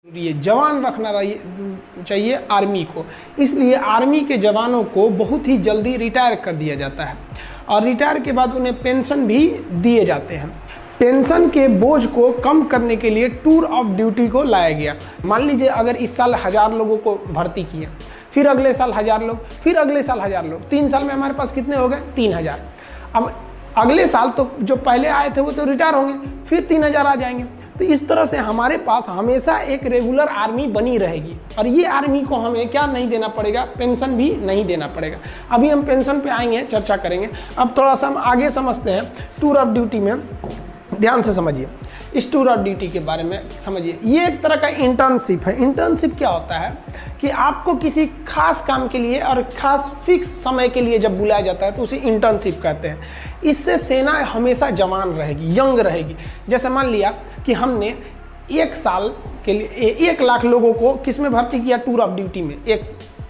ये जवान रखना चाहिए आर्मी को। इसलिए आर्मी के जवानों को बहुत ही जल्दी रिटायर कर दिया जाता है और रिटायर के बाद उन्हें पेंशन भी दिए जाते हैं। पेंशन के बोझ को कम करने के लिए टूर ऑफ ड्यूटी को लाया गया। मान लीजिए अगर इस साल 1000 लोगों को भर्ती किया, फिर अगले साल 1000 लोग, फिर अगले साल 1000 लोग, 3 साल में हमारे पास कितने हो गए? 3000। अब अगले साल तो जो पहले आए थे वो तो रिटायर होंगे, फिर 3000 आ जाएंगे। तो इस तरह से हमारे पास हमेशा एक रेगुलर आर्मी बनी रहेगी और ये आर्मी को हमें क्या नहीं देना पड़ेगा? पेंशन भी नहीं देना पड़ेगा। अभी हम पेंशन पे आएंगे, चर्चा करेंगे। अब थोड़ा सा हम आगे समझते हैं टूर ऑफ ड्यूटी में। ध्यान से समझिए, इस टूर ऑफ ड्यूटी के बारे में समझिए। ये एक तरह का इंटर्नशिप है। इंटर्नशिप क्या होता है कि आपको किसी खास काम के लिए और खास फिक्स समय के लिए जब बुलाया जाता है तो उसे इंटर्नशिप कहते हैं। इससे सेना हमेशा जवान रहेगी, यंग रहेगी। जैसे मान लिया कि हमने 1 साल के लिए 1 लाख लोगों को किस में भर्ती किया? टूर ऑफ ड्यूटी में।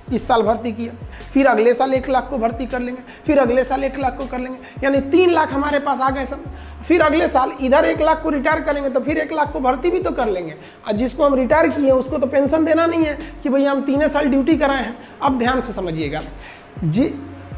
इस साल भर्ती किया, फिर अगले साल 1 लाख को भर्ती कर लेंगे, फिर अगले साल 1 लाख को कर लेंगे, यानी 3 लाख हमारे पास आ गए सब। फिर अगले साल इधर 1 लाख को रिटायर करेंगे तो फिर 1 लाख को भर्ती भी तो कर लेंगे। और जिसको हम रिटायर किए उसको तो पेंशन देना नहीं है कि भैया हम 3 साल ड्यूटी कराए हैं। अब ध्यान से समझिएगा जी,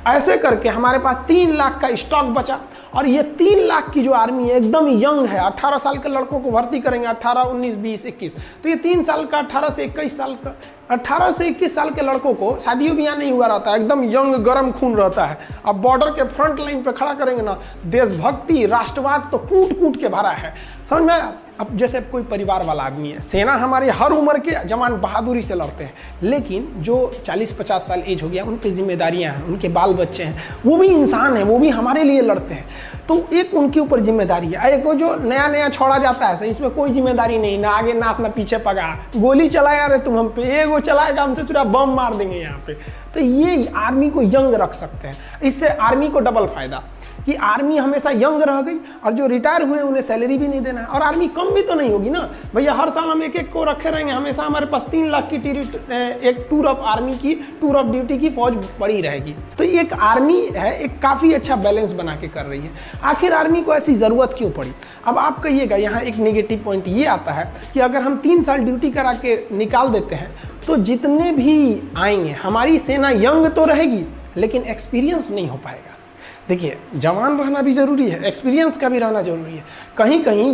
ऐसे करके हमारे पास 3 लाख का स्टॉक बचा और ये 3 लाख की जो आर्मी है एकदम यंग है। 18 साल के लड़कों को भर्ती करेंगे, 18, 19, 20, 21। तो ये 3 साल का 18 से 21 साल का 18 से 21 साल के लड़कों को शादियों भी यहाँ नहीं हुआ रहता है, एकदम यंग गर्म खून रहता है। अब बॉर्डर के फ्रंट लाइन पे खड़ा करेंगे ना, देशभक्ति राष्ट्रवाद तो कूट कूट के भरा है, समझ में। अब जैसे कोई परिवार वाला आदमी है, सेना हमारे हर उम्र के जवान बहादुरी से लड़ते हैं, लेकिन जो 40-50 साल एज हो गया उन पे जिम्मेदारियां हैं, उनके बाल बच्चे हैं, वो भी इंसान हैं, वो भी हमारे लिए लड़ते हैं। तो एक उनके ऊपर जिम्मेदारी है। एक जो नया नया छोड़ा जाता है इसमें कोई जिम्मेदारी नहीं, ना आगे ना अपना पीछे पगा, गोली चलाया रे तुम हम पे, एगो चलाएगा हमसे चुरा बम मार देंगे यहाँ पे। तो ये आर्मी को यंग रख सकते हैं। इससे आर्मी को डबल फायदा कि आर्मी हमेशा यंग रह गई और जो रिटायर हुए उन्हें सैलरी भी नहीं देना है और आर्मी कम भी तो नहीं होगी ना भैया। हर साल हम 1-1 को रखे रहेंगे, हमेशा हमारे पास 3 लाख की एक टूर ऑफ आर्मी की, टूर ऑफ ड्यूटी की फौज पड़ी रहेगी। तो एक आर्मी है, एक काफ़ी अच्छा बैलेंस बना के कर रही है। आखिर आर्मी को ऐसी ज़रूरत क्यों पड़ी? अब आप कहिएगा, यहाँ एक नेगेटिव पॉइंट ये आता है कि अगर हम 3 साल ड्यूटी करा के निकाल देते हैं तो जितने भी आएंगे हमारी सेना यंग तो रहेगी लेकिन एक्सपीरियंस नहीं हो पाएगा। देखिए, जवान रहना भी ज़रूरी है, एक्सपीरियंस का भी रहना ज़रूरी है। कहीं कहीं